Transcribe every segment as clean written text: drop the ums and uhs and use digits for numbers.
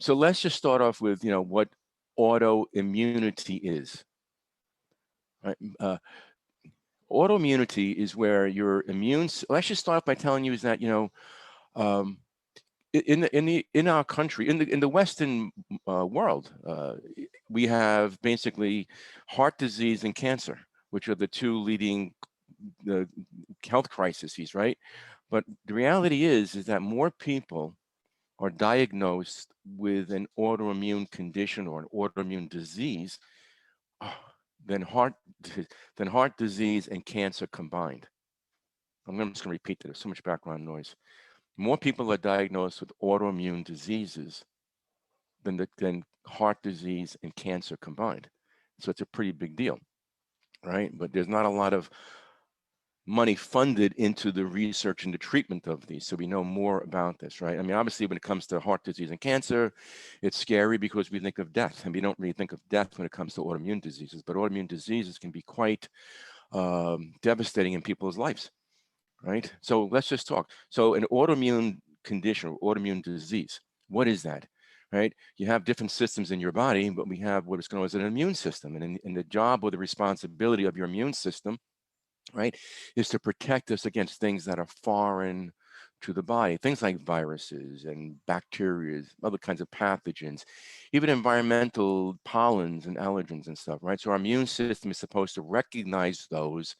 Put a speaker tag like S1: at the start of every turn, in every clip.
S1: So let's just start off with, what autoimmunity is. Right? Autoimmunity is where your immune. Let's just start off by telling you is that um, in our country, in the Western world, we have basically heart disease and cancer, which are the two leading health crises, right? But the reality is that more people are diagnosed with an autoimmune condition or an autoimmune disease uh, than heart than heart disease and cancer combined. I'm just going to repeat that. There's so much background noise. More people are diagnosed with autoimmune diseases than heart disease and cancer combined. So it's a pretty big deal, right? But there's not a lot of money funded into the research and the treatment of these. So we know more about this, right? I mean, obviously, when it comes to heart disease and cancer, it's scary because we think of death, and we don't really think of death when it comes to autoimmune diseases. But autoimmune diseases can be quite devastating in people's lives, right? So let's just talk. So an autoimmune condition or autoimmune disease, what is that? Right? You have different systems in your body, but we have what is known as an immune system. And in the job or the responsibility of your immune system, right, is to protect us against things that are foreign to the body, things like viruses and bacteria, other kinds of pathogens, even environmental pollens and allergens and stuff, right? So our immune system is supposed to recognize those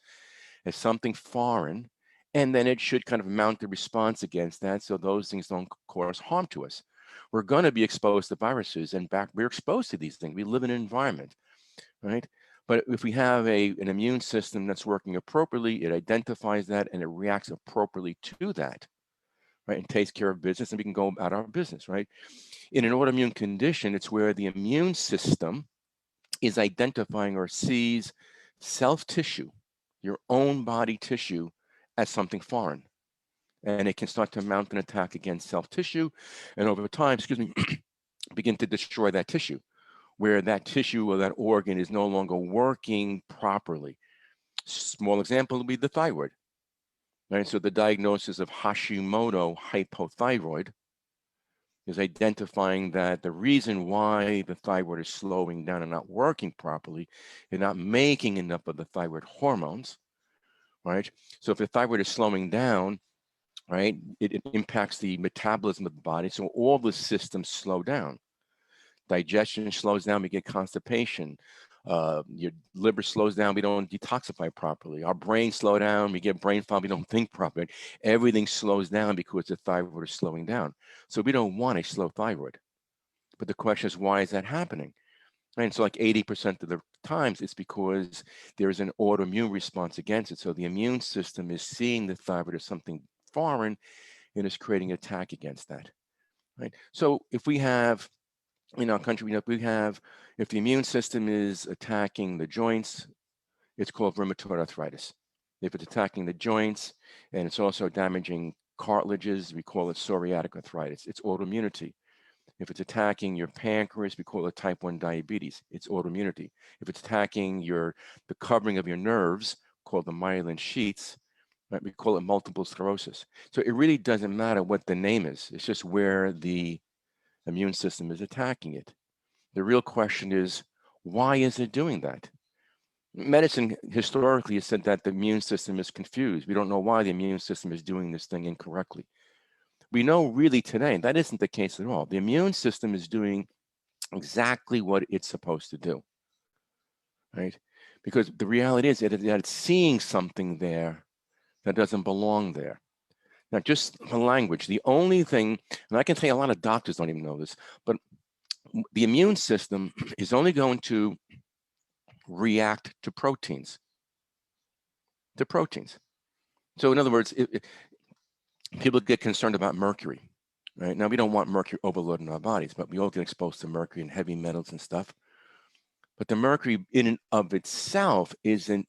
S1: as something foreign, and then it should kind of mount a response against that so those things don't cause harm to us. We're going to be exposed to viruses and we're exposed to these things. We live in an environment, right? But if we have an immune system that's working appropriately, it identifies that and it reacts appropriately to that, right? And takes care of business, and we can go about our business, right? In an autoimmune condition, it's where the immune system is identifying or sees self-tissue, your own body tissue, as something foreign. And it can start to mount an attack against self-tissue, and over time, excuse me, begin to destroy that tissue, where that tissue or that organ is no longer working properly. Small example would be the thyroid, right? So the diagnosis of Hashimoto hypothyroid is identifying that the reason why the thyroid is slowing down and not working properly and not making enough of the thyroid hormones, right? So if the thyroid is slowing down, right, it impacts the metabolism of the body. So all the systems slow down. Digestion slows down, we get constipation. Your liver slows down, we don't detoxify properly. Our brain slow down, we get brain fog, we don't think properly. Everything slows down because the thyroid is slowing down. So we don't want a slow thyroid. But the question is, why is that happening? And so like 80% of the times it's because there is an autoimmune response against it. So the immune system is seeing the thyroid as something foreign and is creating an attack against that, right? So if we have in our country, if the immune system is attacking the joints, it's called rheumatoid arthritis. If it's attacking the joints and it's also damaging cartilages, we call it psoriatic arthritis. It's autoimmunity. If it's attacking your pancreas, we call it type 1 diabetes. It's autoimmunity. If it's attacking the covering of your nerves, called the myelin sheaths, right, we call it multiple sclerosis. So it really doesn't matter what the name is. It's just where the immune system is attacking it. The real question is, why is it doing that? Medicine historically has said that the immune system is confused. We don't know why the immune system is doing this thing incorrectly. We know really today that isn't the case at all. The immune system is doing exactly what it's supposed to do, right? Because the reality is that it's seeing something there that doesn't belong there. Now, just the language, the only thing, and I can tell you a lot of doctors don't even know this, but the immune system is only going to react to proteins. So in other words, people get concerned about mercury, right? Now, we don't want mercury overload in our bodies, but we all get exposed to mercury and heavy metals and stuff. But the mercury in and of itself isn't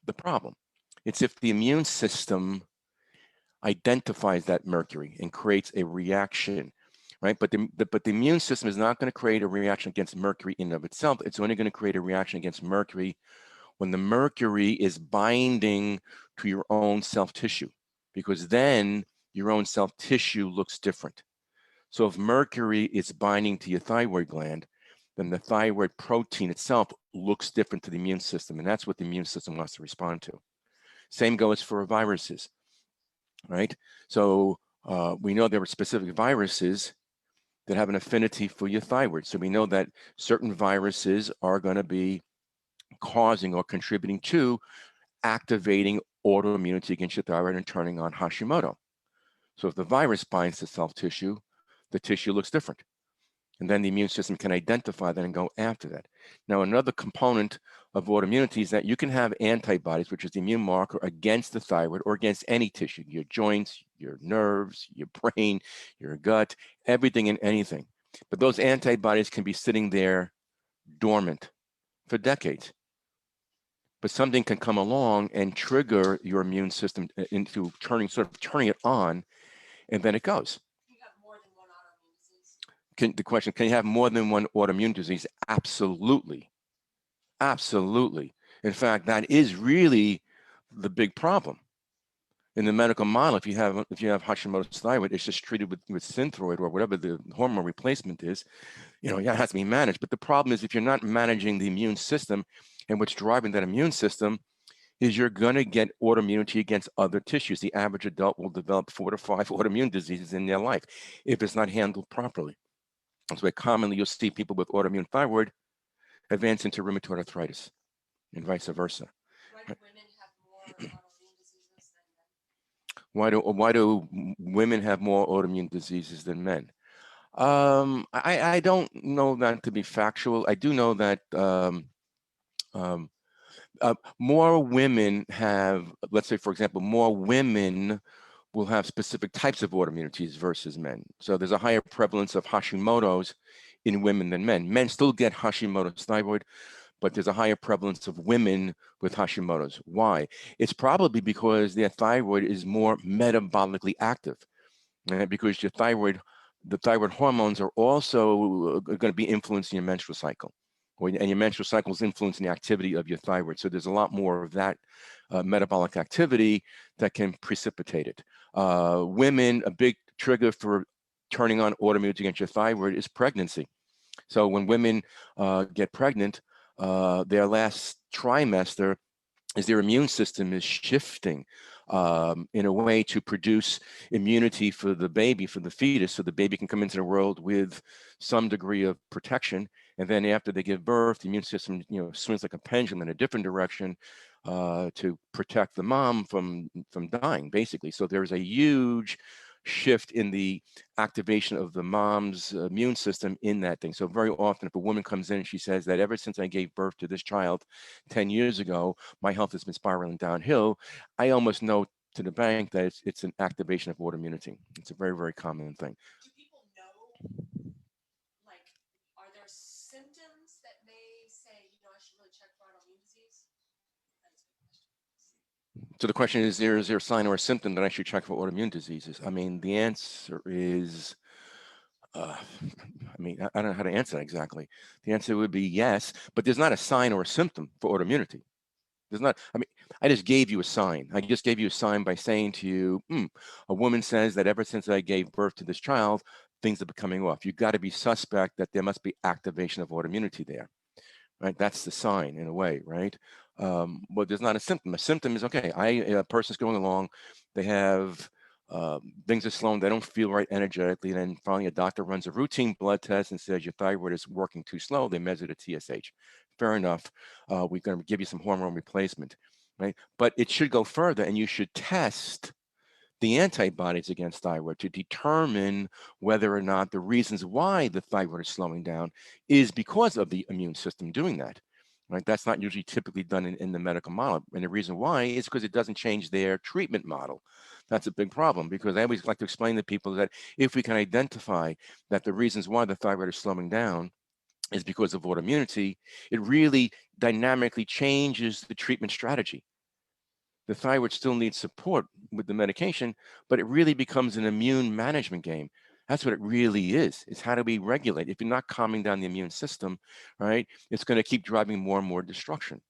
S1: the problem. It's if the immune system identifies that mercury and creates a reaction, right? But the immune system is not going to create a reaction against mercury in and of itself. It's only going to create a reaction against mercury when the mercury is binding to your own self tissue, because then your own self tissue looks different. So if mercury is binding to your thyroid gland, then the thyroid protein itself looks different to the immune system, and that's what the immune system wants to respond to. Same goes for viruses, right? So we know there are specific viruses that have an affinity for your thyroid. So we know that certain viruses are going to be causing or contributing to activating autoimmunity against your thyroid and turning on Hashimoto. So if the virus binds to self tissue, the tissue looks different. And then the immune system can identify that and go after that. Now, another component of autoimmunity is that you can have antibodies, which is the immune marker against the thyroid or against any tissue, your joints, your nerves, your brain, your gut, everything and anything. But those antibodies can be sitting there dormant for decades. But something can come along and trigger your immune system into sort of turning it on, and then it goes. The question, can you have more than one autoimmune disease? Absolutely. Absolutely. In fact, that is really the big problem. In the medical model, if you have Hashimoto's thyroid, it's just treated with Synthroid or whatever the hormone replacement is. Yeah, it has to be managed. But the problem is if you're not managing the immune system, and what's driving that immune system is you're going to get autoimmunity against other tissues. The average adult will develop 4 to 5 autoimmune diseases in their life if it's not handled properly. That's why commonly you'll see people with autoimmune thyroid advance into rheumatoid arthritis and vice versa. Why do women have more autoimmune diseases than men? I don't know that to be factual. I do know that more women have, let's say, for example, more women will have specific types of autoimmunities versus men. So there's a higher prevalence of Hashimoto's in women than men. Men still get Hashimoto's thyroid, but there's a higher prevalence of women with Hashimoto's. Why? It's probably because their thyroid is more metabolically active, right? Because the thyroid hormones are also going to be influencing your menstrual cycle. And your menstrual cycle is influencing the activity of your thyroid. So there's a lot more of that metabolic activity that can precipitate it. Women, a big trigger for turning on autoimmunity against your thyroid is pregnancy. So when women get pregnant, their last trimester is their immune system is shifting in a way to produce immunity for the baby, for the fetus, so the baby can come into the world with some degree of protection. And then after they give birth, the immune system, swings like a pendulum in a different direction to protect the mom from dying, basically. So there's a huge shift in the activation of the mom's immune system in that thing. So very often if a woman comes in and she says that ever since I gave birth to this child 10 years ago, my health has been spiraling downhill, I almost know to the bank that it's an activation of autoimmunity. It's a very, very common thing.
S2: Do people know, like, are there symptoms that may say, I should really check for autoimmune disease?
S1: So the question is there a sign or a symptom that I should check for autoimmune diseases? I mean, the answer is, I don't know how to answer that exactly. The answer would be yes, but there's not a sign or a symptom for autoimmunity. There's not, I just gave you a sign. I just gave you a sign by saying to you, a woman says that ever since I gave birth to this child, things are becoming off. You've got to be suspect that there must be activation of autoimmunity there, right? That's the sign in a way, right? But there's not a symptom. A symptom is, okay, a person's going along, they have, things are slowing, they don't feel right energetically, and then finally a doctor runs a routine blood test and says your thyroid is working too slow. They measure the TSH. Fair enough. We're going to give you some hormone replacement, right? But it should go further, and you should test the antibodies against thyroid to determine whether or not the reasons why the thyroid is slowing down is because of the immune system doing that. Right? That's not usually typically done in the medical model. And the reason why is because it doesn't change their treatment model. That's a big problem, because I always like to explain to people that if we can identify that the reasons why the thyroid is slowing down is because of autoimmunity, it really dynamically changes the treatment strategy. The thyroid still needs support with the medication, but it really becomes an immune management game. That's what it really is. It's how do we regulate? If you're not calming down the immune system, right, it's going to keep driving more and more destruction.